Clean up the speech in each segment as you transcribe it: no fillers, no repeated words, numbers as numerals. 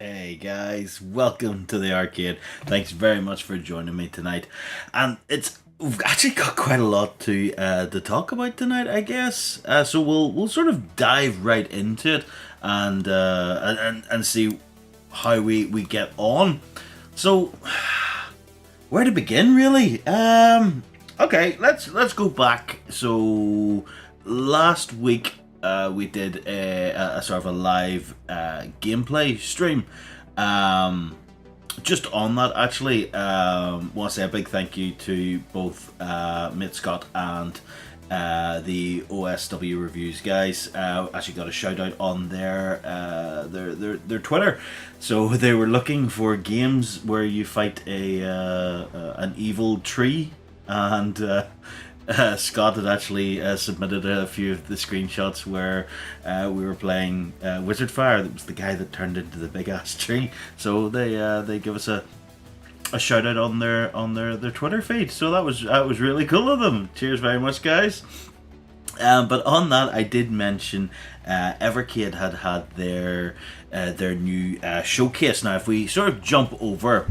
Hey guys, welcome to the arcade. Thanks very much for joining me tonight. And we've actually got quite a lot to talk about tonight, I guess. So we'll sort of dive right into it and see how we get on. So where to begin, really? Okay, let's go back. So last week we did a sort of a live gameplay stream. Just on that, actually, want to say a big thank you to both Mate Scott and the OSW Reviews guys. Actually got a shout out on their Twitter. So they were looking for games where you fight an evil tree, and Scott had actually submitted a few of the screenshots where we were playing Wizard Fire. That was the guy that turned into the big ass tree. So they give us a shout out on their Twitter feed. So that was really cool of them. Cheers very much, guys. But on that, I did mention Evercade had their new showcase. Now, if we sort of jump over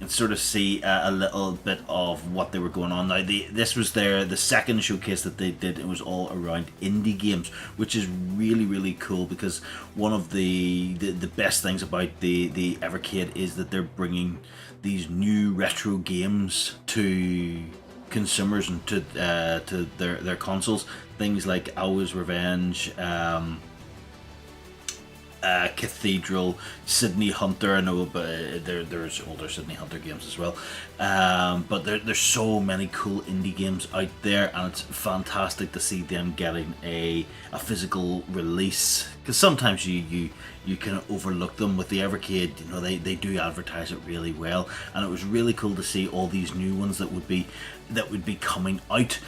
and sort of see a little bit of what they were going on. Now, this was the second showcase that they did. It was all around indie games, which is really cool, because one of the best things about the Evercade is that they're bringing these new retro games to consumers and to their consoles. Things like Always Revenge, Cathedral, Sydney Hunter. I know, but there's older Sydney Hunter games as well. But there's so many cool indie games out there, and it's fantastic to see them getting a physical release. Because sometimes you can overlook them. With the Evercade, you know, they do advertise it really well, and it was really cool to see all these new ones that would be coming out.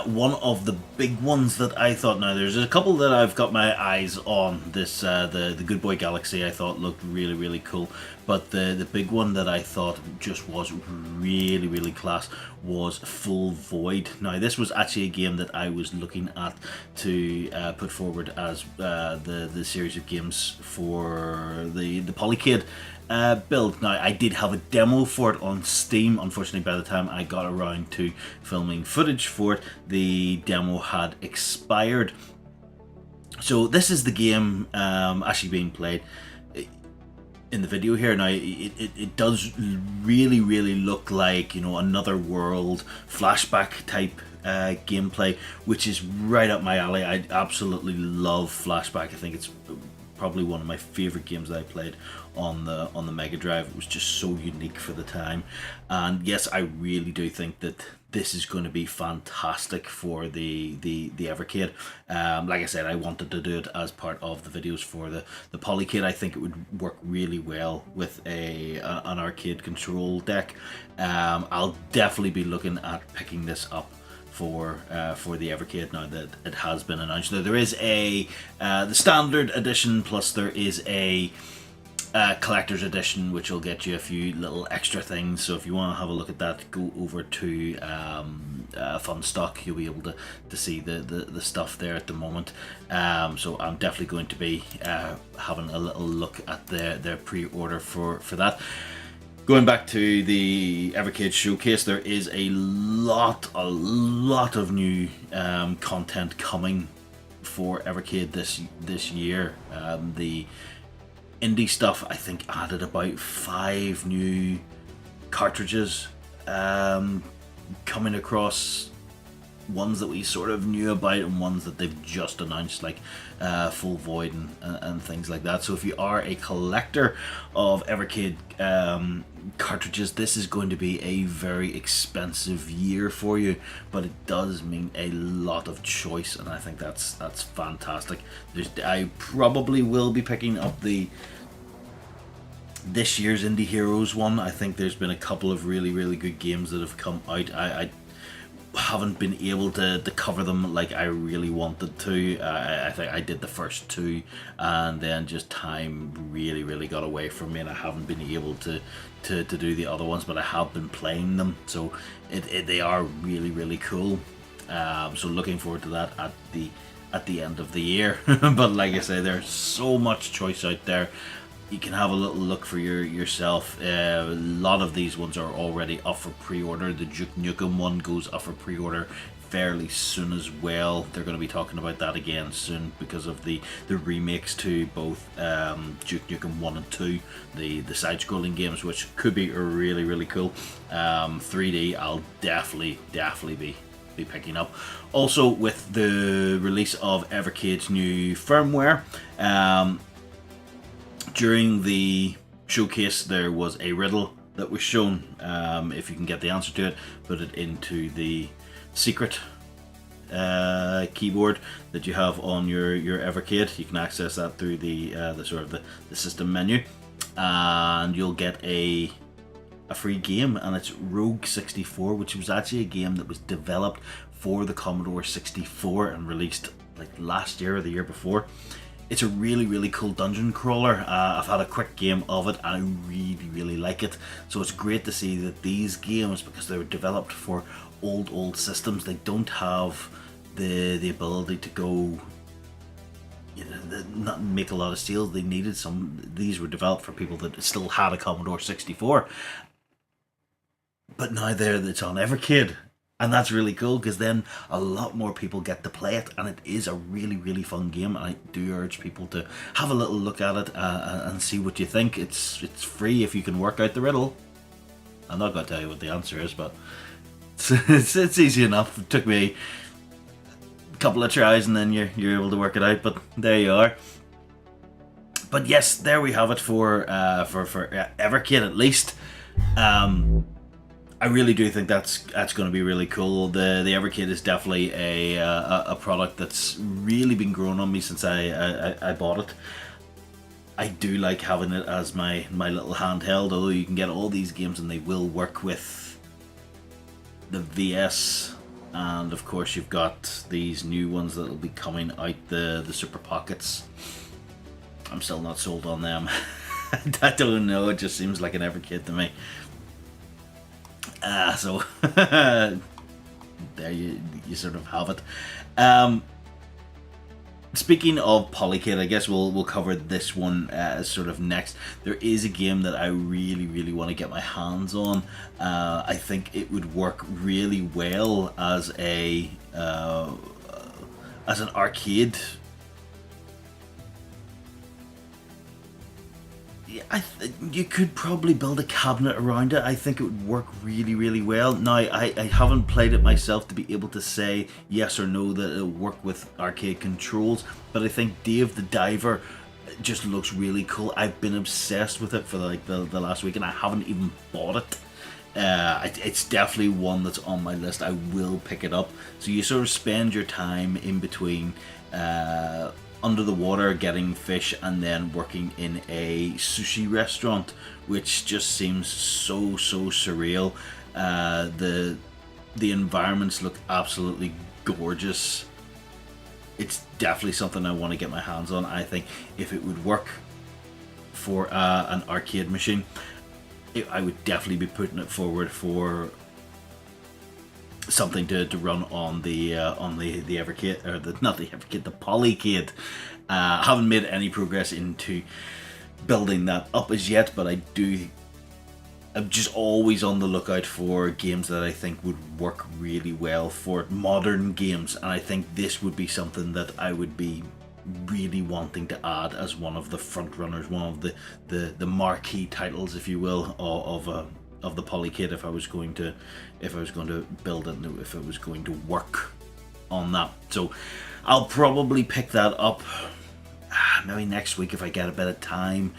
One of the big ones that I thought, now there's a couple that I've got my eyes on. This the Good Boy Galaxy, I thought looked really cool, but the big one that I thought just was really class was Full Void. Now, this was actually a game that I was looking at to put forward as the series of games for the Polycade build. Now, I did have a demo for it on Steam. Unfortunately, by the time I got around to filming footage for it, the demo had expired. So this is the game actually being played in the video here. Now, it does really look like, you know, another world flashback type gameplay, which is right up my alley. I absolutely love flashback. I think it's probably one of my favorite games that I played on the Mega Drive. It was just so unique for the time, and yes, I really do think that this is going to be fantastic for the Evercade. Like I said, I wanted to do it as part of the videos for the Polycade. I think it would work really well with an arcade control deck. I'll definitely be looking at picking this up for the Evercade now that it has been announced. Now, there is the standard edition, plus there is a collector's edition, which will get you a few little extra things. So if you want to have a look at that, go over to Fun Stock. You'll be able to see the stuff there at the moment. So I'm definitely going to be having a little look at their pre-order for that. Going back to the Evercade showcase, there is a lot of new content coming for Evercade this year. The indie stuff, I think, added about 5 new cartridges coming across, ones that we sort of knew about and ones that they've just announced, like Full Void and things like that. So if you are a collector of Evercade cartridges, this is going to be a very expensive year for you, but it does mean a lot of choice, and I think that's fantastic. I probably will be picking up this year's Indie Heroes one. I think there's been a couple of really good games that have come out. I haven't been able to cover them like I really wanted to. I think I did the first 2, and then just time really got away from me, and I haven't been able to do the other ones, but I have been playing them, so they are really cool. So looking forward to that at the end of the year. But like I say, there's so much choice out there. You can have a little look for yourself. A lot of these ones are already up for pre-order. The Duke Nukem one goes up for pre-order fairly soon as well. They're going to be talking about that again soon because of the remakes to both Duke Nukem 1 and 2, the side-scrolling games, which could be really cool. 3D, I'll definitely be picking up. Also, with the release of Evercade's new firmware, during the showcase there was a riddle that was shown. If you can get the answer to it, put it into the secret keyboard that you have on your Evercade. You can access that through the sort of the system menu, and you'll get a free game, and it's Rogue 64, which was actually a game that was developed for the Commodore 64 and released like last year or the year before. It's a really cool dungeon crawler. I've had a quick game of it, and I really like it. So it's great to see that these games, because they were developed for old systems, they don't have the ability to go, you know, not make a lot of sales. They needed some. These were developed for people that still had a Commodore 64, but now it's on Evercade. And that's really cool, because then a lot more people get to play it, and it is a really fun game. And I do urge people to have a little look at it and see what you think. It's free if you can work out the riddle. I'm not going to tell you what the answer is, but it's easy enough. It took me a couple of tries, and then you're able to work it out. But there you are. But yes, there we have it for Evercade, at least. I really do think that's going to be really cool. The Evercade is definitely a product that's really been growing on me since I bought it. I do like having it as my little handheld, although you can get all these games and they will work with the VS, and of course you've got these new ones that will be coming out, the Super Pockets. I'm still not sold on them. I don't know, it just seems like an Evercade to me. So there you sort of have it. Speaking of Polycade, I guess we'll cover this one sort of next. There is a game that I really want to get my hands on. I think it would work really well as an arcade. Yeah, you could probably build a cabinet around it. I think it would work really well. Now, I haven't played it myself to be able to say yes or no that it'll work with arcade controls, but I think Dave the Diver just looks really cool. I've been obsessed with it for like the last week, and I haven't even bought it. It's definitely one that's on my list. I will pick it up. So you sort of spend your time in between under the water getting fish and then working in a sushi restaurant, which just seems so surreal. The environments look absolutely gorgeous. It's definitely something I want to get my hands on. I think if it would work for an arcade machine, I would definitely be putting it forward for something to run on the Evercade, or not the Evercade, the Polycade. I haven't made any progress into building that up as yet, but I'm just always on the lookout for games that I think would work really well for modern games, and I think this would be something that I would be really wanting to add as one of the front runners, one of the marquee titles, if you will, of the Polycade. If I was going to build it, if it was going to work on that, so I'll probably pick that up maybe next week if I get a bit of time.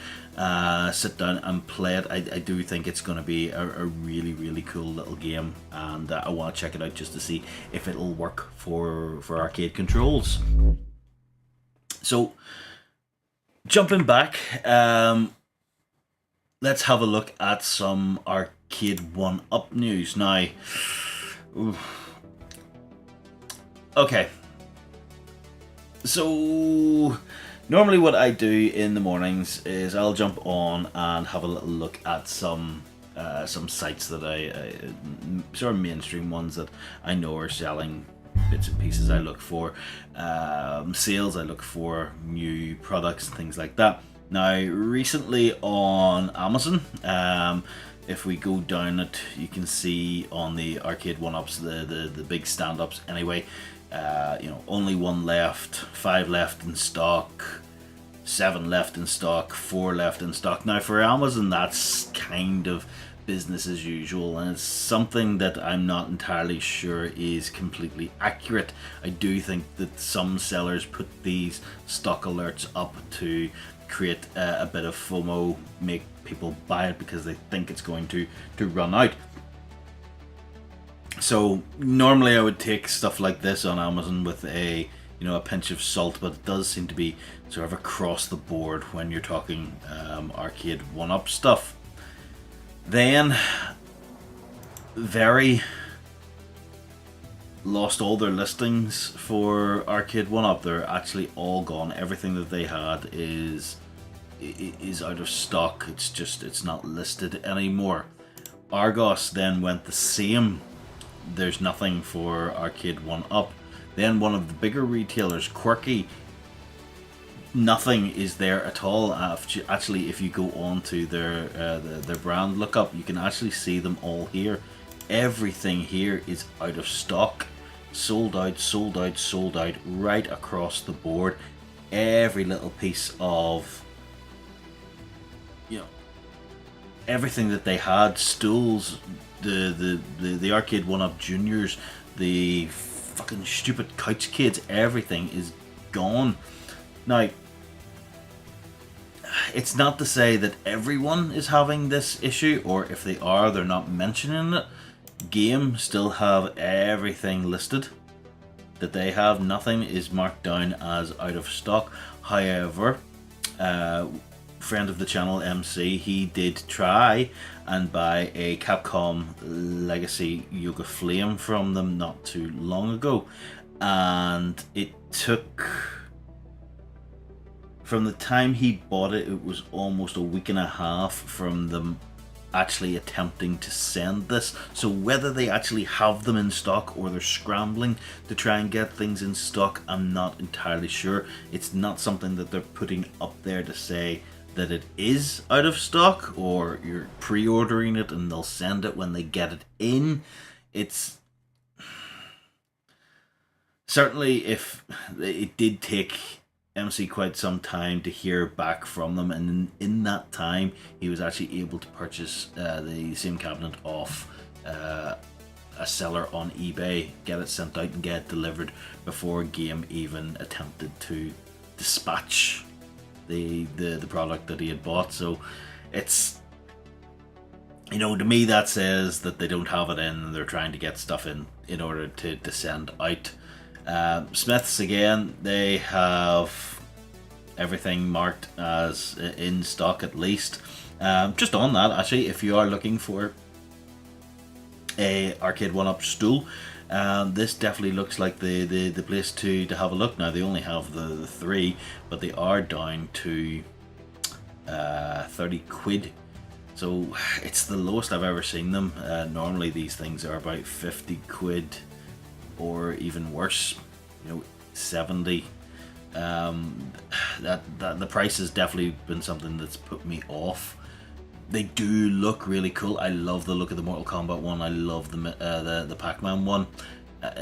Sit down and play it. I do think it's going to be a really cool little game, and I want to check it out just to see if it'll work for arcade controls. So, jumping back, let's have a look at some Arcade 1-Up news. Now, okay, so normally what I do in the mornings is I'll jump on and have a little look at some sites that I sort of mainstream ones that I know are selling bits and pieces. I look for sales, I look for new products and things like that. Now, recently on Amazon, if we go down it, you can see on the Arcade 1-Ups, the big stand-ups anyway, only 1 left, 5 left in stock, 7 left in stock, 4 left in stock. Now, for Amazon, that's kind of business as usual, and it's something that I'm not entirely sure is completely accurate. I do think that some sellers put these stock alerts up to create a bit of FOMO, make people buy it because they think it's going to run out. So normally I would take stuff like this on Amazon with a pinch of salt, but it does seem to be sort of across the board when you're talking Arcade 1-Up stuff. Then Very lost all their listings for Arcade 1-Up. They're actually all gone. Everything that they had is out of stock. It's not listed anymore. Argos then went the same. There's nothing for Arcade 1-Up. Then one of the bigger retailers, Quirky, nothing is there at all. Actually, if you go on to their brand lookup, you can actually see them all here. Everything here is out of stock. Sold out, sold out, sold out right across the board. Every little piece of, everything that they had, stools, the Arcade 1-Up Juniors, the fucking stupid couch kids, everything is gone. Now, it's not to say that everyone is having this issue, or if they are, they're not mentioning it. Game still have everything listed that they have. Nothing is marked down as out of stock. However, friend of the channel, MC, he did try and buy a Capcom Legacy Yoga Flame from them not too long ago, and it took, from the time he bought it, it was almost a week and a half from them actually attempting to send this. So whether they actually have them in stock or they're scrambling to try and get things in stock, I'm not entirely sure. It's not something that they're putting up there to say that it is out of stock or you're pre-ordering it and they'll send it when they get it in. It's certainly, if it did take MC quite some time to hear back from them, and in that time he was actually able to purchase the same cabinet off a seller on eBay, get it sent out and get it delivered before Game even attempted to dispatch the product that he had bought. So it's, to me that says that they don't have it in and they're trying to get stuff in order to send out. Smiths, again, they have everything marked as in stock at least. Just on that, actually, if you are looking for a Arcade 1-Up stool, this definitely looks like the place to have a look. Now, they only have the 3, but they are down to 30 quid. So it's the lowest I've ever seen them. Normally these things are about 50 quid or even worse, 70. That the price has definitely been something that's put me off. They do look really cool. I love the look of the Mortal Kombat one. I love the Pac-Man one.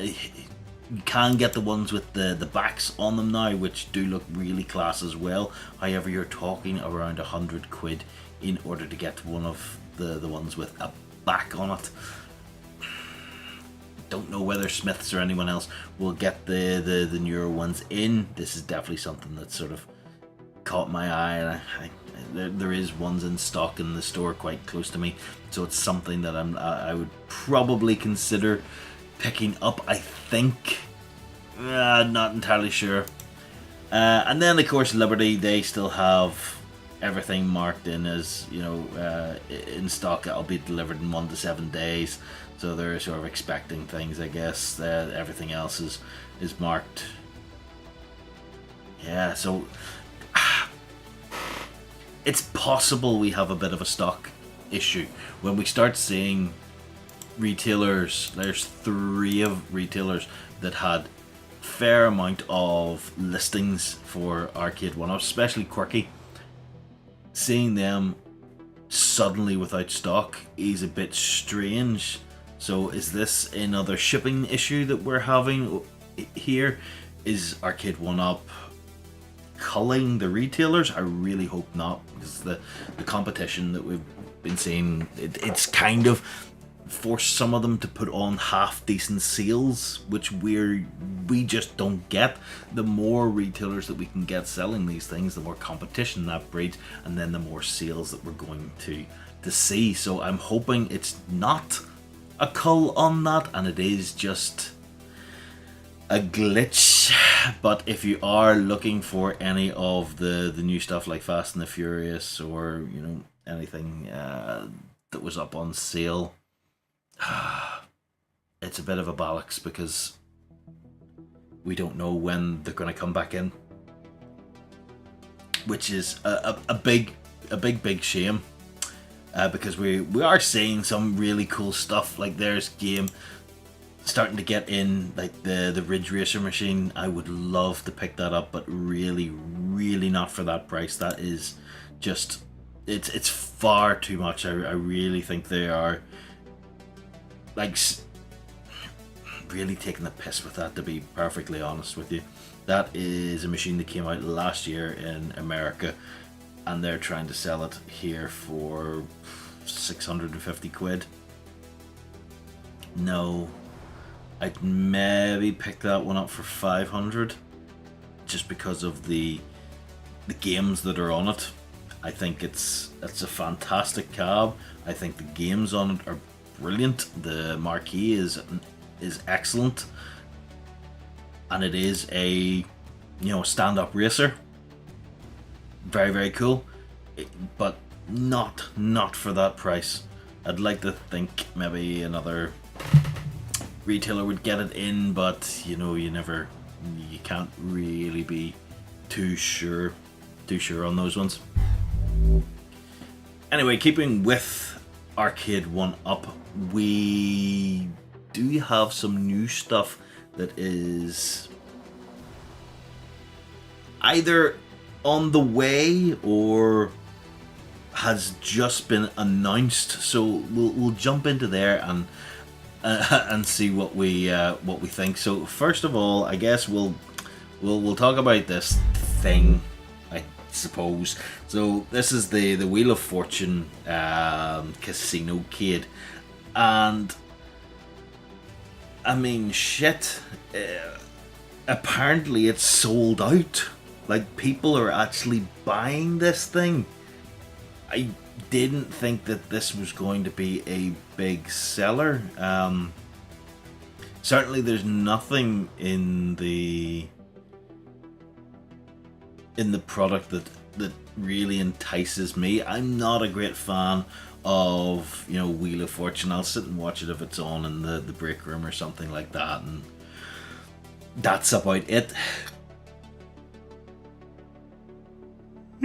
You can get the ones with the backs on them now, which do look really class as well. However, you're talking around 100 quid in order to get one of the ones with a back on it. Don't know whether Smiths or anyone else will get the newer ones in. This is definitely something that sort of caught my eye, and there is ones in stock in the store quite close to me, so it's something that I would probably consider picking up. I think, not entirely sure. And then of course Liberty, they still have everything marked in as in stock. It'll be delivered in 1 to 7 days, so they're sort of expecting things, I guess. Everything else is marked. Yeah, so it's possible we have a bit of a stock issue when we start seeing retailers. There's 3 of retailers that had fair amount of listings for Arcade 1-Ups, especially Quirky. Seeing them suddenly without stock is a bit strange. So is this another shipping issue that we're having here? Is Arcade 1-Up culling the retailers? I really hope not, because the competition that we've been seeing, it's kind of forced some of them to put on half decent sales, which we just don't get. The more retailers that we can get selling these things, the more competition that breeds, and then the more sales that we're going to see. So I'm hoping it's not a cull on that, and it is just a glitch. But if you are looking for any of the new stuff like Fast and the Furious, or anything that was up on sale, it's a bit of a bollocks, because we don't know when they're going to come back in, which is a big shame, because we are seeing some really cool stuff. Like there's game starting to get in, like the Ridge Racer machine. I would love to pick that up, but really not for that price. That is just, it's far too much. I really think they are like really taking the piss with that, to be perfectly honest with you. That is a machine that came out last year in America, and they're trying to sell it here for 650 quid. No, I'd maybe pick that one up for 500, just because of the games that are on it. I think it's a fantastic cab. I think the games on it are brilliant. The marquee is excellent, and it is a stand-up racer. Very cool, but not for that price. I'd like to think maybe another retailer would get it in, but you can't really be too sure on those ones. Anyway, keeping with Arcade 1-Up, we do have some new stuff that is either on the way or has just been announced. So we'll jump into there and see what we think. So first of all, I guess we'll talk about this thing, I suppose. So this is the Wheel of Fortune Casino-cade, and I mean, shit, apparently it's sold out. Like, people are actually buying this thing. I didn't think that this was going to be a big seller. Certainly there's nothing in the product that really entices me. I'm not a great fan of Wheel of Fortune. I'll sit and watch it if it's on in the break room or something like that, and that's about it.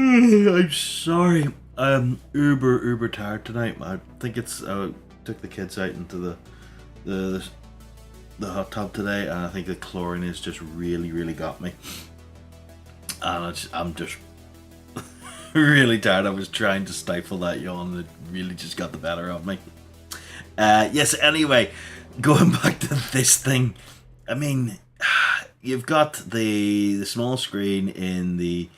I'm sorry. I'm uber tired tonight. I think it's took the kids out into the hot tub today, and I think the chlorine has just really got me. And I'm just really tired. I was trying to stifle that yawn, and it really just got the better of me. Yes. Anyway, going back to this thing. I mean, you've got the small screen in the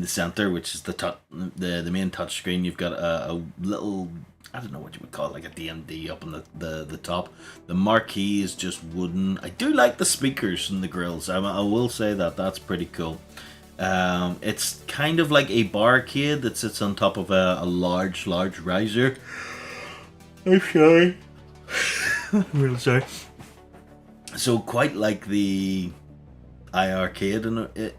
center, which is the main touch screen. You've got a little, I don't know what you would call it, like a DMD up on the top. The marquee is just wooden. I do like the speakers and the grills. I will say that's pretty cool. It's kind of like a barcade that sits on top of a large riser. I'm sorry. I'm really sorry. So quite like the iArcade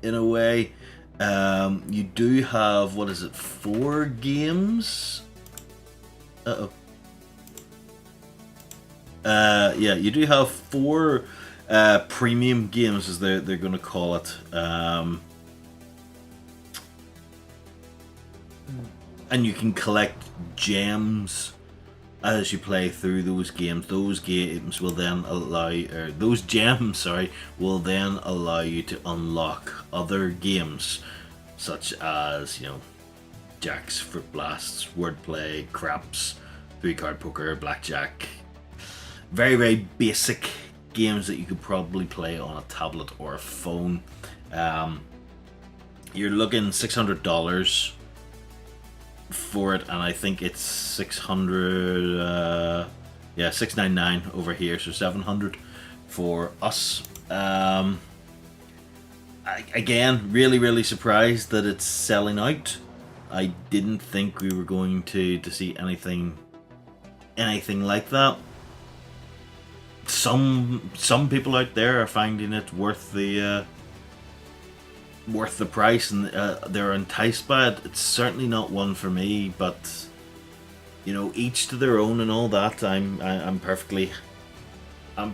in a way. You do have, what is it, 4 games? Yeah, you do have 4 premium games, as they're going to call it. And you can collect gems as you play through those games. Those games will then allow, or those gems, sorry, will then allow you to unlock other games, such as, you know, jacks, fruit blasts, wordplay, craps, 3-card poker, blackjack. Very basic games that you could probably play on a tablet or a phone. You're looking $600 for it, and I think it's 600, yeah, 699 over here, so 700 for us. Again, really surprised that it's selling out. I didn't think we were going to see anything like that. Some people out there are finding it worth the price, and they're enticed by it. It's certainly not one for me, but you know, each to their own and all that. I'm perfectly. I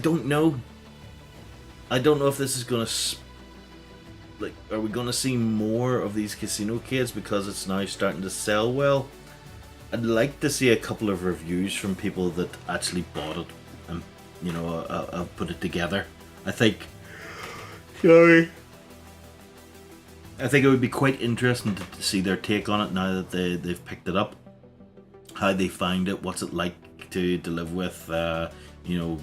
don't know. I don't know if this is gonna, like, are we gonna see more of these casino kids because it's now starting to sell well? I'd like to see a couple of reviews from people that actually bought it and, you know, put it together. I think it would be quite interesting to see their take on it now that they've picked it up. How they find it, what's it like to live with, you know,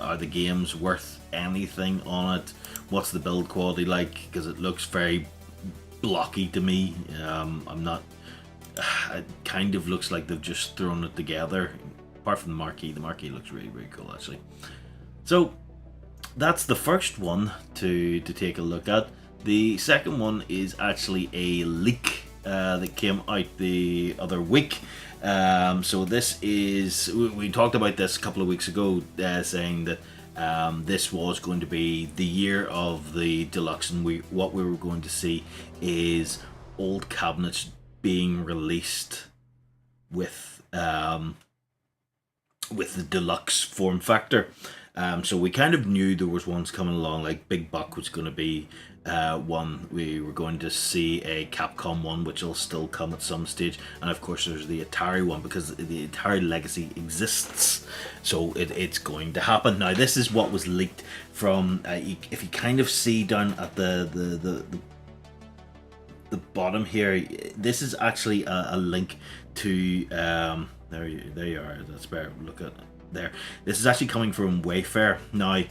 are the games worth anything on it? What's the build quality like? Because it looks very blocky to me. I'm not. It kind of looks like they've just thrown it together. Apart from the marquee looks really cool actually. So that's the first one to take a look at. The second one is actually a leak that came out the other week. So this is, we talked about this a couple of weeks ago, saying that this was going to be the year of the Deluxe, and what we were going to see is old cabinets being released with the Deluxe form factor. So we kind of knew there was ones coming along, like Big Buck was going to be one. We were going to see a Capcom one, which will still come at some stage, and of course there's the Atari one, because the Atari legacy exists, so it's going to happen. Now this is what was leaked from, if you kind of see down at the bottom here, this is actually a link to there you are, that's better, look at there. This is actually coming from Wayfair. Now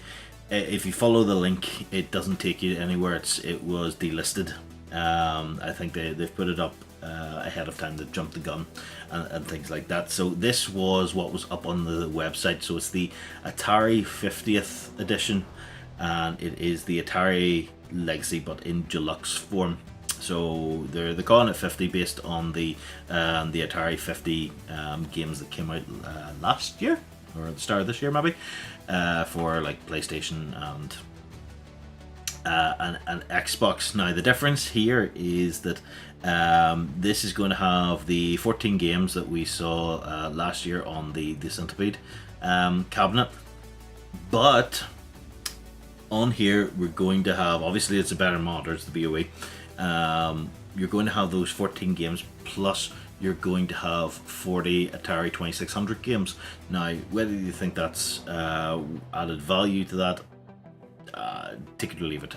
if you follow the link, it doesn't take you anywhere. It was delisted. I think they've put it up ahead of time. They've jumped the gun and things like that. So this was what was up on the website. So it's the Atari 50th edition, and it is the Atari Legacy but in Deluxe form. So they're calling it 50 based on the Atari 50 games that came out last year, or at the start of this year maybe, for like PlayStation and Xbox. Now the difference here is that this is going to have the 14 games that we saw last year on the Centipede cabinet, but on here we're going to have, obviously it's a better monitor, it's the BOE. You're going to have those 14 games, plus you're going to have 40 Atari 2600 games. Now, whether you think that's added value to that, take it or leave it.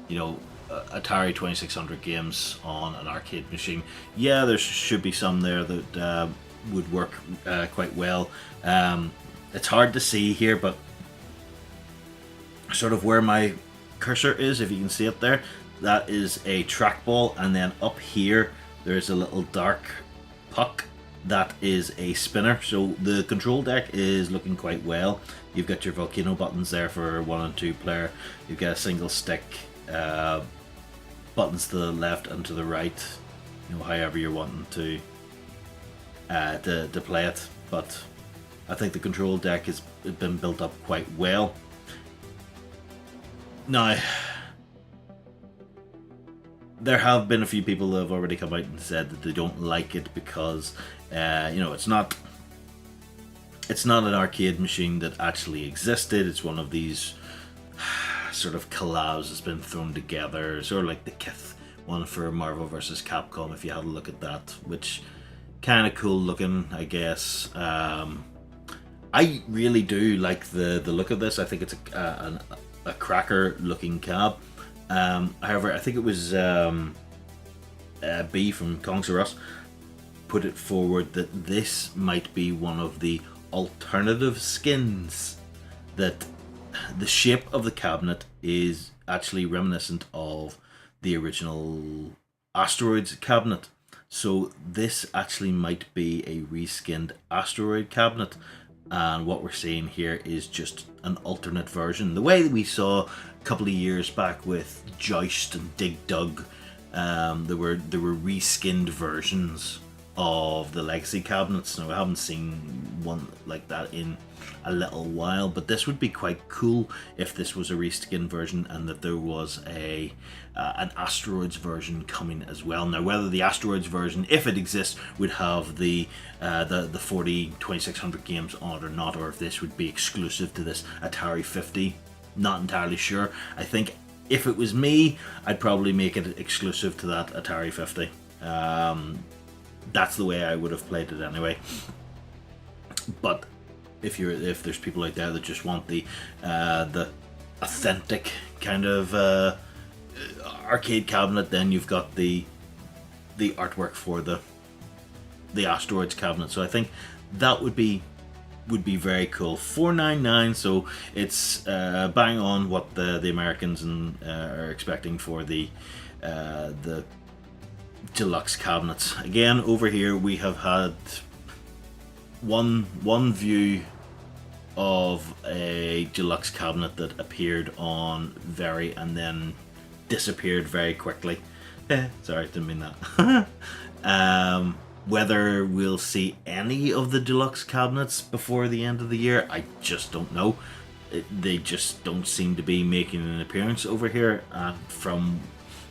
You know, Atari 2600 games on an arcade machine, yeah, there should be some there that would work quite well. It's hard to see here, but sort of where my cursor is, if you can see it there, that is a trackball, and then up here there's a little dark puck that is a spinner. So the control deck is looking quite well. You've got your volcano buttons there for 1 and 2 player. You've got a single stick buttons to the left and to the right, you know, however you're wanting to play it. But I think the control deck has been built up quite well. Now, there have been a few people that have already come out and said that they don't like it because, you know, it's not an arcade machine that actually existed. It's one of these sort of collabs that's been thrown together, sort of like the Kith one for Marvel vs. Capcom, if you had a look at that, which kind of cool looking, I guess. I really do like the look of this. I think it's a cracker looking cab. However, I think it was B from Kongs R Us put it forward that this might be one of the alternative skins, that the shape of the cabinet is actually reminiscent of the original Asteroids cabinet. So this actually might be a reskinned Asteroid cabinet, and what we're seeing here is just an alternate version. The way that we saw a couple of years back with Joust and Dig Dug, there were reskinned versions of the legacy cabinets. Now, I haven't seen one like that in a little while, but this would be quite cool if this was a reskin version and that there was an Asteroids version coming as well. Now, whether the Asteroids version, if it exists, would have the 40 2600 games on it or not, or if this would be exclusive to this Atari 50, not entirely sure. I think if it was me, I'd probably make it exclusive to that Atari 50. That's the way I would have played it anyway. But if there's people out there that just want the authentic kind of arcade cabinet, then you've got the artwork for the Asteroids cabinet. So I think that would be very cool. $499, so it's bang on what the Americans are expecting for the deluxe cabinets. Again, over here we have had one view of a deluxe cabinet that appeared on Very and then disappeared very quickly. Sorry, didn't mean that. Whether we'll see any of the deluxe cabinets before the end of the year, I just don't know. They just don't seem to be making an appearance over here. From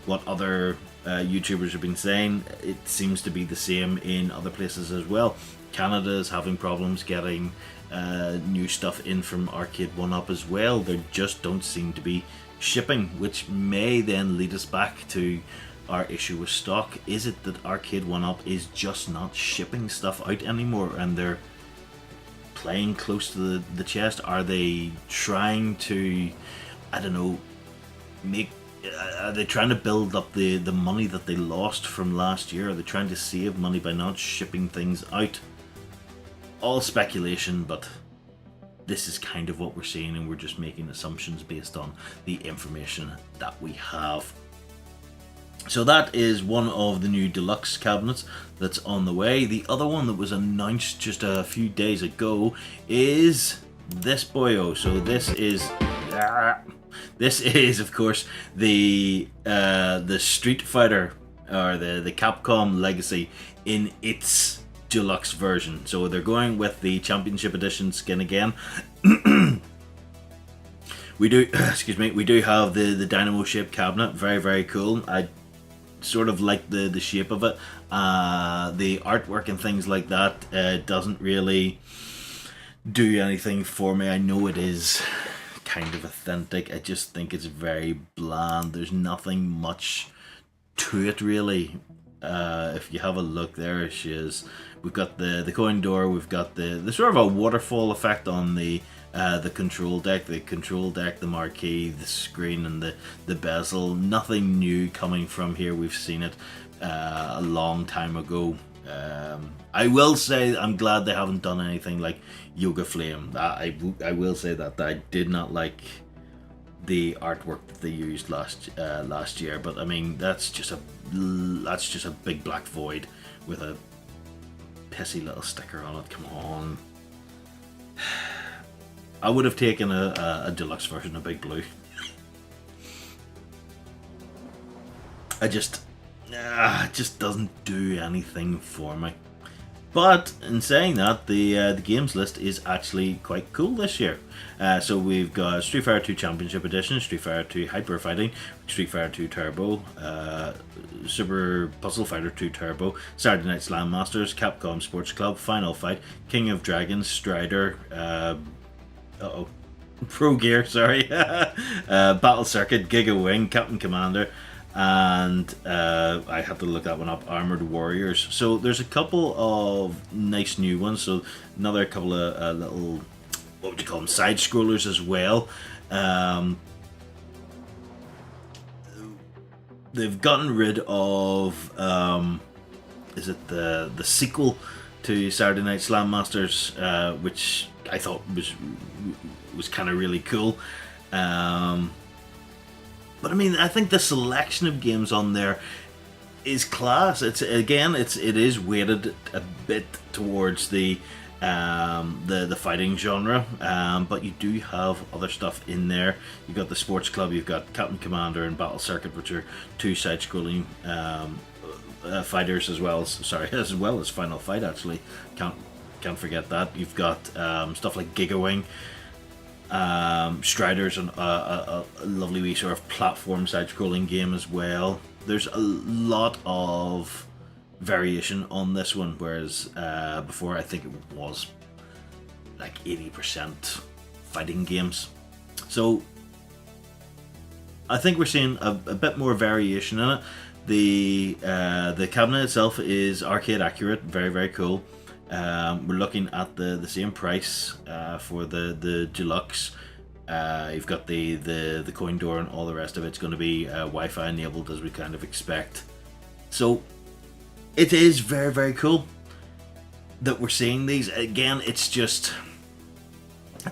what other YouTubers have been saying, it seems to be the same in other places as well. Canada is having problems getting new stuff in from Arcade 1UP as well. There just don't seem to be shipping, which may then lead us back to our issue with stock. Is it that Arcade 1UP is just not shipping stuff out anymore and they're playing close to the chest? Are they trying to, I don't know, are they trying to build up the money that they lost from last year? Are they trying to save money by not shipping things out? All speculation, but this is kind of what we're seeing, and we're just making assumptions based on the information that we have. So that is one of the new deluxe cabinets that's on the way. The other one that was announced just a few days ago is this boyo. So this is of course the Street Fighter, or the Capcom Legacy in its deluxe version. So they're going with the Championship Edition skin again. We do have the dynamo shaped cabinet. Very, very cool. I sort of like the shape of it. The artwork and things like that doesn't really do anything for me. I know it is kind of authentic. I just think it's very bland. There's nothing much to it really. If you have a look, there she is. We've got the coin door. We've got the sort of a waterfall effect on the control deck, the marquee, the screen, and the bezel. Nothing new coming from here. We've seen it a long time ago. I will say I'm glad they haven't done anything like Yoga Flame. I will say that I did not like the artwork that they used last year, but I mean that's just a big black void with a pissy little sticker on it. Come on. I would have taken a deluxe version of Big Blue. It just doesn't do anything for me. But in saying that, the games list is actually quite cool this year. So we've got Street Fighter 2 Championship Edition, Street Fighter 2 Hyper Fighting, Street Fighter 2 Turbo, Super Puzzle Fighter 2 Turbo, Saturday Night Slam Masters, Capcom Sports Club, Final Fight, King of Dragons, Strider, Pro Gear, sorry, Battle Circuit, Giga Wing, Captain Commander, and I had to look that one up, Armored Warriors. So there's a couple of nice new ones, so another couple of little, what would you call them, side scrollers as well. They've gotten rid of is it the sequel to Saturday Night Slam Masters, which I thought was kind of really cool. But I mean, I think the selection of games on there is class. It is weighted a bit towards the fighting genre, but you do have other stuff in there. You've got the Sports Club, you've got Captain Commander and Battle Circuit, which are two side-scrolling fighters, as well as Final Fight. Actually, can't forget that. You've got stuff like Giga Wing. Strider's a lovely wee sort of platform side-scrolling game as well. There's a lot of variation on this one, whereas before I think it was like 80% fighting games. So I think we're seeing a bit more variation in it. The cabinet itself is arcade accurate, very, very cool. We're looking at the same price for the deluxe. You've got the coin door and all the rest of it's going to be Wi-Fi enabled, as we kind of expect. So it is very, very cool that we're seeing these. Again, it's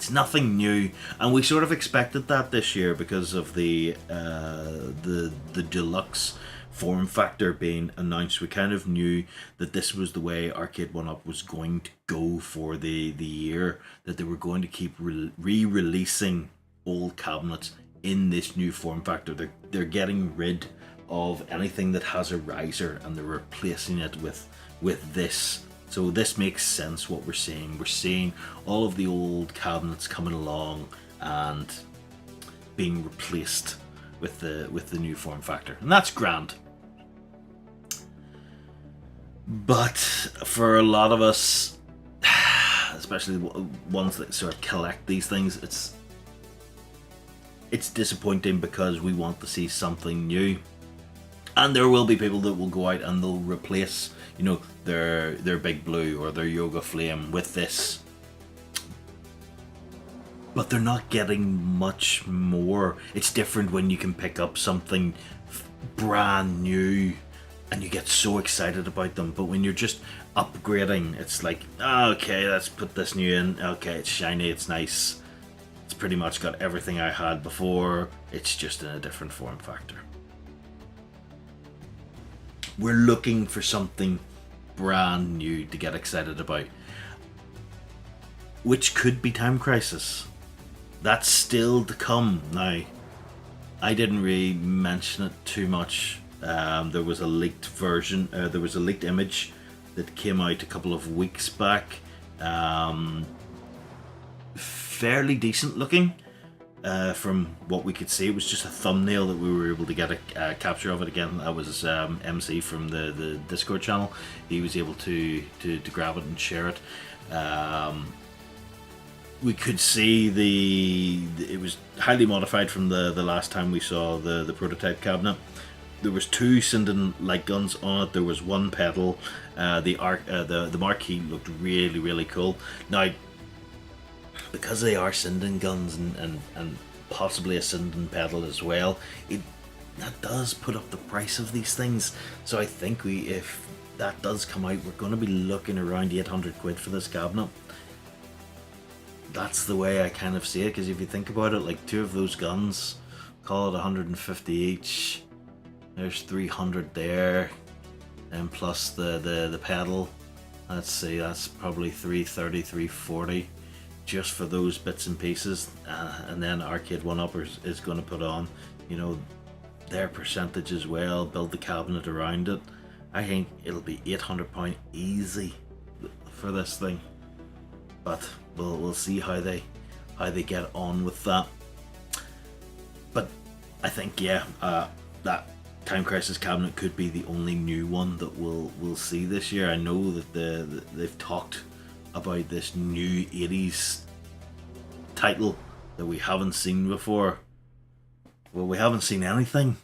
nothing new, and we sort of expected that this year because of the deluxe form factor being announced. We kind of knew that this was the way Arcade 1-Up was going to go for the year, that they were going to keep re-releasing old cabinets in this new form factor. They're getting rid of anything that has a riser and they're replacing it with this. So this makes sense what we're seeing. We're seeing all of the old cabinets coming along and being replaced with the new form factor, and that's grand. But for a lot of us, especially ones that sort of collect these things, it's disappointing because we want to see something new. And there will be people that will go out and they'll replace, their Big Blue or their Yoga Flame with this. But they're not getting much more. It's different when you can pick up something brand new and you get so excited about them. But when you're just upgrading, it's like, okay, let's put this new in. Okay, it's shiny, it's nice. It's pretty much got everything I had before. It's just in a different form factor. We're looking for something brand new to get excited about, which could be Time Crisis. That's still to come. Now, I didn't really mention it too much. There was a leaked version, there was a leaked image that came out a couple of weeks back. Fairly decent looking from what we could see. It was just a thumbnail that we were able to get a capture of it. Again, that was MC from the Discord channel. He was able to grab it and share it. we could see it was highly modified from the last time we saw the prototype cabinet. There was 2 Sinden light guns on it. There was 1 pedal. The marquee looked really cool. Now, because they are Sinden guns and possibly a Sinden pedal as well, that does put up the price of these things. So I think if that does come out, we're going to be looking around 800 quid for this cabinet. That's the way I kind of see it, because if you think about it, like 2 of those guns, call it 150 each. There's 300 there, and plus the pedal. Let's see, that's probably 330, 340 just for those bits and pieces. And then Arcade 1-Uppers is going to put on, you know, their percentage as well, build the cabinet around it. I think it'll be £800 easy for this thing, but we'll see how they get on with that. But I think, yeah, that Time Crisis cabinet could be the only new one that we'll see this year. I know that they've talked about this new 80s title that we haven't seen before. Well, we haven't seen anything,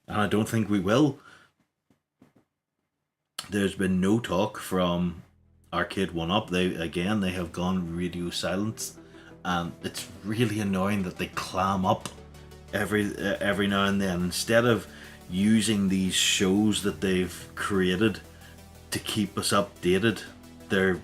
and I don't think we will. There's been no talk from Arcade 1-Up. They have gone radio silent, and it's really annoying that they clam up every now and then. Instead of using these shows that they've created to keep us updated, they're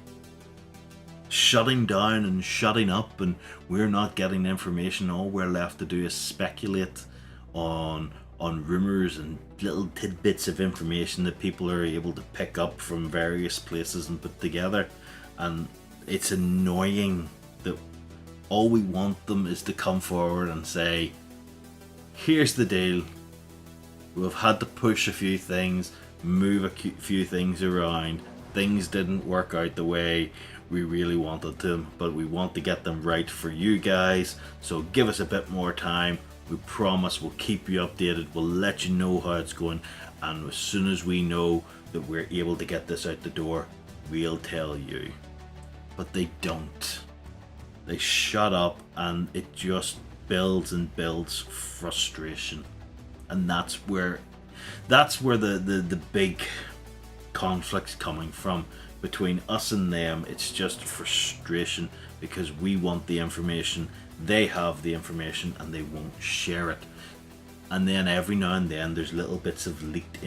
shutting down and shutting up, and we're not getting information. All we're left to do is speculate on rumors and little tidbits of information that people are able to pick up from various places and put together. And it's annoying that all we want them is to come forward and say, here's the deal, we've had to push a few things, move a few things around, things didn't work out the way we really wanted to, but we want to get them right for you guys, so give us a bit more time. We promise we'll keep you updated, we'll let you know how it's going, and as soon as we know that we're able to get this out the door, we'll tell you. But they don't. They shut up, and it just builds and builds frustration. And that's where the big conflict's coming from between us and them. It's just frustration because we want the information, they have the information, and they won't share it. And then every now and then there's little bits of leaked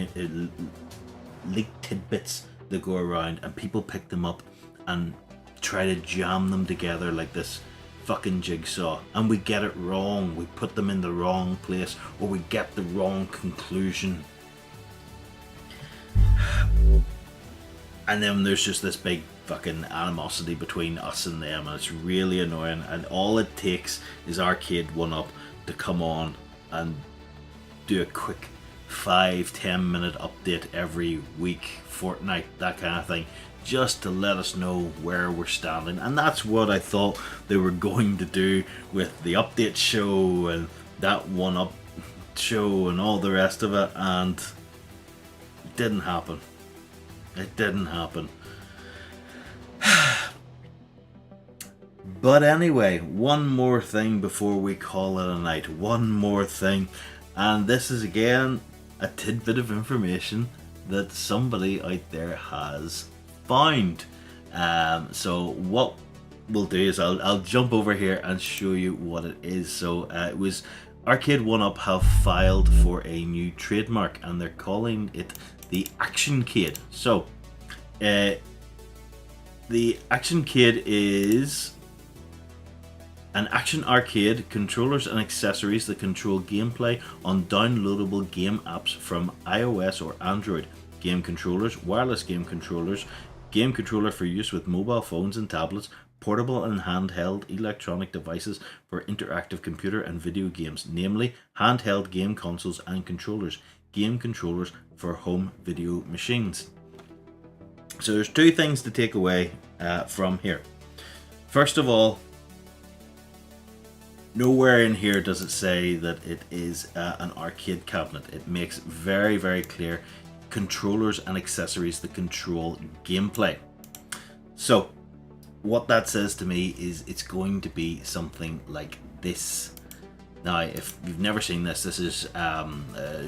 tidbits that go around, and people pick them up and try to jam them together like this fucking jigsaw, and we get it wrong. We put them in the wrong place, or we get the wrong conclusion, and then there's just this big fucking animosity between us and them, and it's really annoying. And all it takes is Arcade 1-Up to come on and do a quick 5-10 minute update every week, fortnight, that kind of thing, just to let us know where we're standing. And that's what I thought they were going to do with the update show and that 1-Up show and all the rest of it, and it didn't happen. It didn't happen. But anyway, one more thing before we call it a night. One more thing, and this is again a tidbit of information that somebody out there has found. So what we'll do is I'll jump over here and show you what it is. So it was Arcade 1-Up have filed for a new trademark, and they're calling it the Actioncade. So the Actioncade is an action arcade, controllers and accessories that control gameplay on downloadable game apps from iOS or Android. Game controllers, wireless game controller for use with mobile phones and tablets, portable and handheld electronic devices for interactive computer and video games, namely handheld game consoles and controllers, game controllers for home video machines. So there's two things to take away from here. First of all, nowhere in here does it say that it is an arcade cabinet. It makes very, very clear controllers and accessories that control gameplay. So what that says to me is it's going to be something like this. Now, if you've never seen this, this is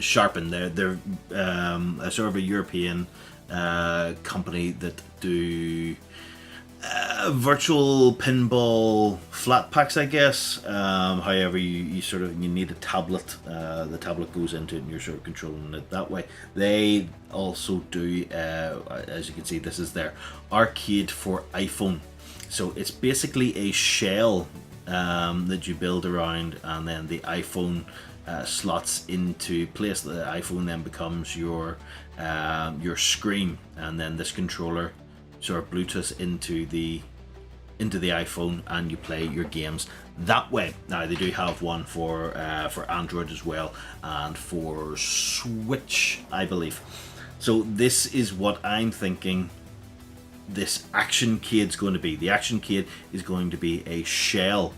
Sharpen. They're a sort of a European company that do virtual pinball flat packs, I guess. However, you sort of you need a tablet. The tablet goes into it, and you're sort of controlling it that way. They also do, as you can see, this is their arcade for iPhone. So it's basically a shell that you build around, and then the iPhone slots into place. The iPhone then becomes your screen, and then this controller sort of Bluetooth into the iPhone, and you play your games that way. Now they do have one for Android as well, and for Switch, I believe. So this is what I'm thinking this Actioncade's going to be. The Actioncade is going to be a shell,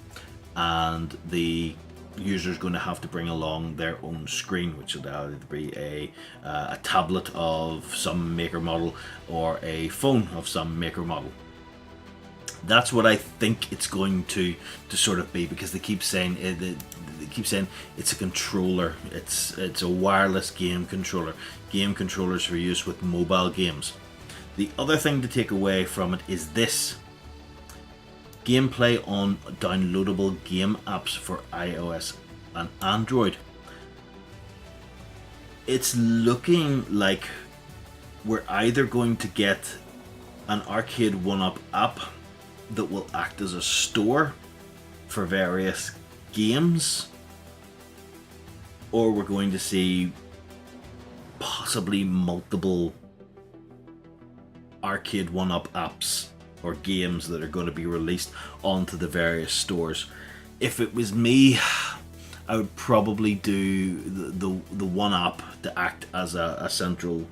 and the user's going to have to bring along their own screen, which will either be a tablet of some maker model or a phone of some maker model. That's what I think it's going to sort of be, because they keep saying it's a controller. It's a wireless game controller. Game controllers for use with mobile games. The other thing to take away from it is this: gameplay on downloadable game apps for iOS and Android. It's looking like we're either going to get an Arcade 1-Up app that will act as a store for various games, or we're going to see possibly multiple Arcade 1-Up apps or games that are going to be released onto the various stores. If it was me, I would probably do the one app to act as a central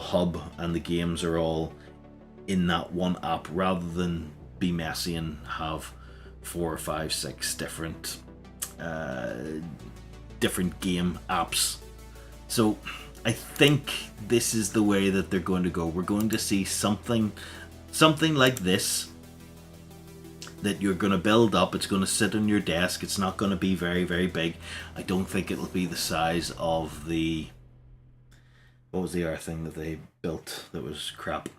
hub, and the games are all in that one app, rather than be messy and have 4 or 5, 6 different game apps. So I think this is the way that they're going to go. We're going to see something like this that you're going to build up. It's going to sit on your desk. It's not going to be very, very big. I don't think it'll be the size of the... What was the other thing that they built that was crap?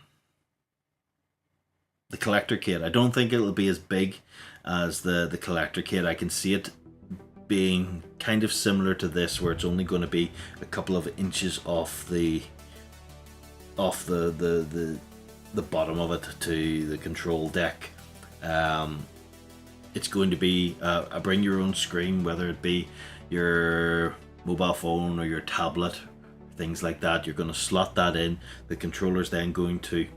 The Collector Kit. I don't think it'll be as big as the Collector Kit. I can see it being kind of similar to this, where it's only going to be a couple of inches off the bottom of it to the control deck. It's going to be a bring your own screen, whether it be your mobile phone or your tablet, things like that. You're going to slot that in. The controller's then going to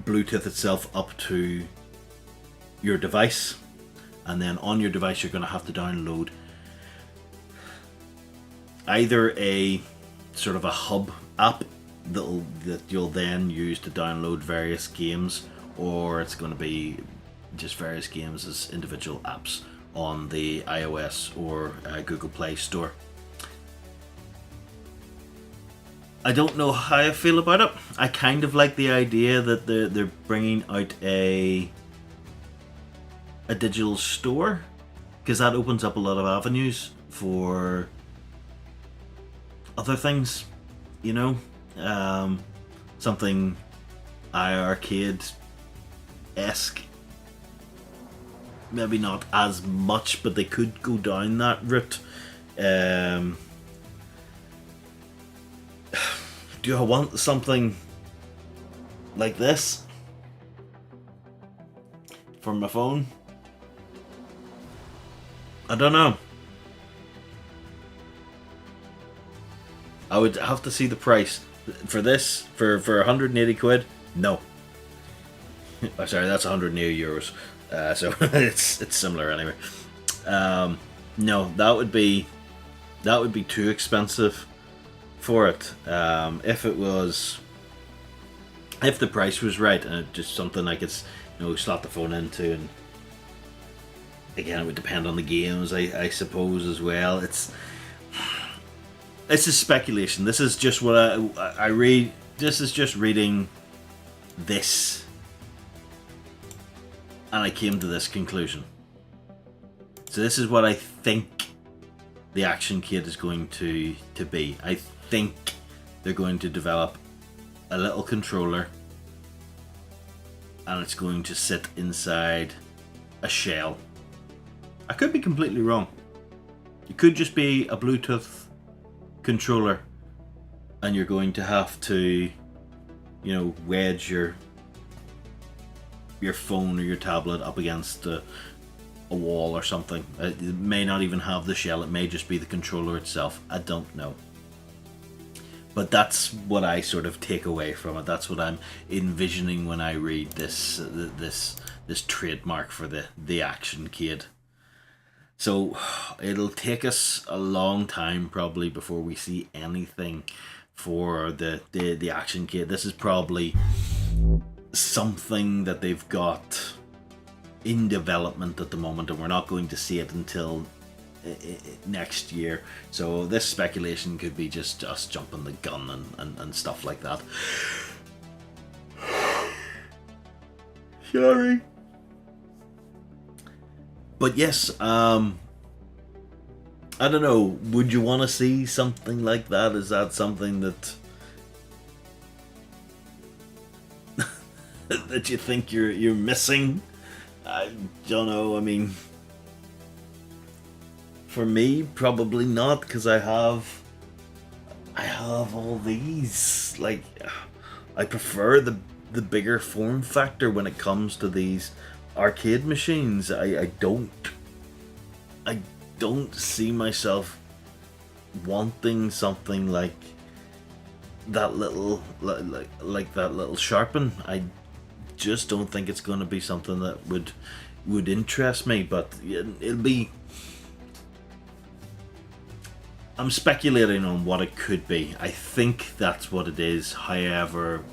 Bluetooth itself up to your device, and then on your device you're going to have to download either a sort of a hub app that you'll then use to download various games, or it's going to be just various games as individual apps on the iOS or Google Play Store. I don't know how I feel about it. I kind of like the idea that they're bringing out a digital store, because that opens up a lot of avenues for other things, you know. Something iArcade-esque. Maybe not as much, but they could go down that route. Do I want something like this for my phone? I don't know. I would have to see the price. For this, for 180 quid, no. Oh, sorry, that's 180 euros. So it's similar anyway. No, that would be too expensive for it. If the price was right, and just something I could, slot the phone into, and again, it would depend on the games, I suppose, as well. This is speculation. This is just what I read. This is just reading this, and I came to this conclusion. So this is what I think the Action Kit is going to be. I think they're going to develop a little controller, and it's going to sit inside a shell. I could be completely wrong. It could just be a Bluetooth controller, and you're going to have to, you know, wedge your phone or your tablet up against a wall or something. It may not even have the shell, it may just be the controller itself. I don't know. But that's what I sort of take away from it. That's what I'm envisioning when I read this trademark for the Action Kid. So it'll take us a long time probably before we see anything for the Action Kid. This is probably something that they've got in development at the moment, and we're not going to see it until next year. So this speculation could be just us jumping the gun and stuff like that. Sorry. But yes, I don't know, would you want to see something like that? Is that something that that you think you're missing? I don't know, I mean, for me, probably not, because I have all these. Like, I prefer the bigger form factor when it comes to these arcade machines. I don't see myself wanting something like that little like that little Sharpen. I just don't think it's going to be something that would interest me, but it'll be. I'm speculating on what it could be. I think that's what it is. However,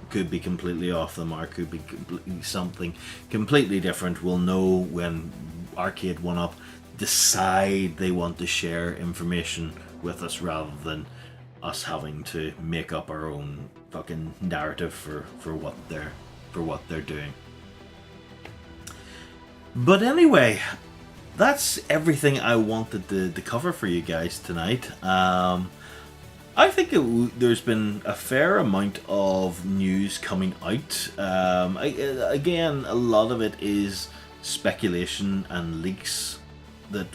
could be completely off the mark, could be completely something completely different. We'll know when Arcade 1UP decide they want to share information with us, rather than us having to make up our own fucking narrative for what they're doing. But anyway, that's everything I wanted to cover for you guys tonight. I think there's been a fair amount of news coming out. Again, a lot of it is speculation and leaks. That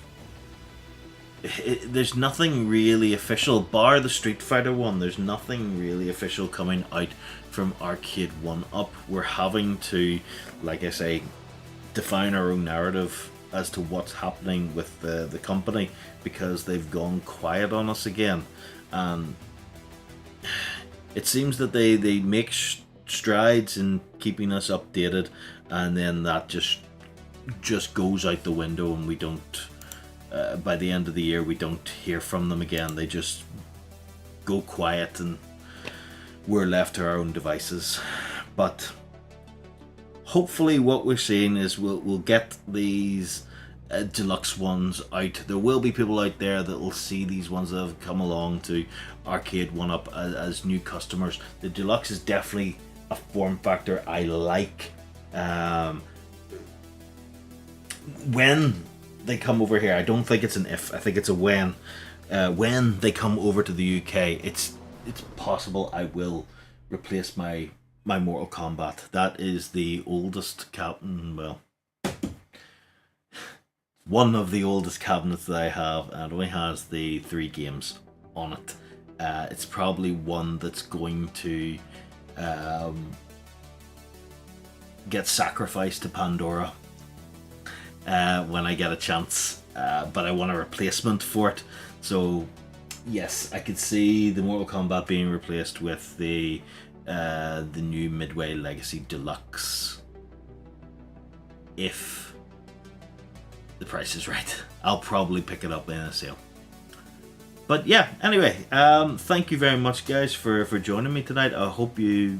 there's nothing really official, bar the Street Fighter one. There's nothing really official coming out from Arcade 1UP. We're having to, like I say, define our own narrative as to what's happening with the company, because they've gone quiet on us again. And it seems that they make strides in keeping us updated, and then that just goes out the window, and we don't by the end of the year we don't hear from them again. They just go quiet and we're left to our own devices. But hopefully what we're seeing is we'll get these deluxe ones out. There will be people out there that will see these ones that have come along to Arcade 1UP as new customers. The deluxe is definitely a form factor I like. When they come over here, I don't think it's an if, I think it's a when. When they come over to the UK, it's possible I will replace my Mortal Kombat. That is the oldest one of the oldest cabinets that I have, and it only has the 3 games on it. It's probably one that's going to get sacrificed to Pandora when I get a chance, but I want a replacement for it. So yes, I could see the Mortal Kombat being replaced with the new Midway Legacy Deluxe, if the price is right. I'll probably pick it up in a sale. But yeah, anyway, thank you very much, guys, for joining me tonight. I hope you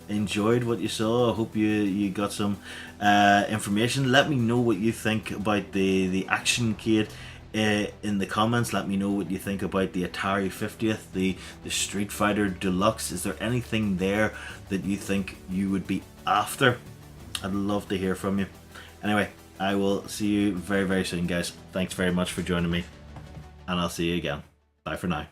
enjoyed what you saw. I hope you got some information. Let me know what you think about the Action Kid in the comments. Let me know what you think about the Atari 50th, the Street Fighter Deluxe. Is there anything there that you think you would be after? I'd love to hear from you. Anyway, I will see you very, very soon, guys. Thanks very much for joining me, and I'll see you again. Bye for now.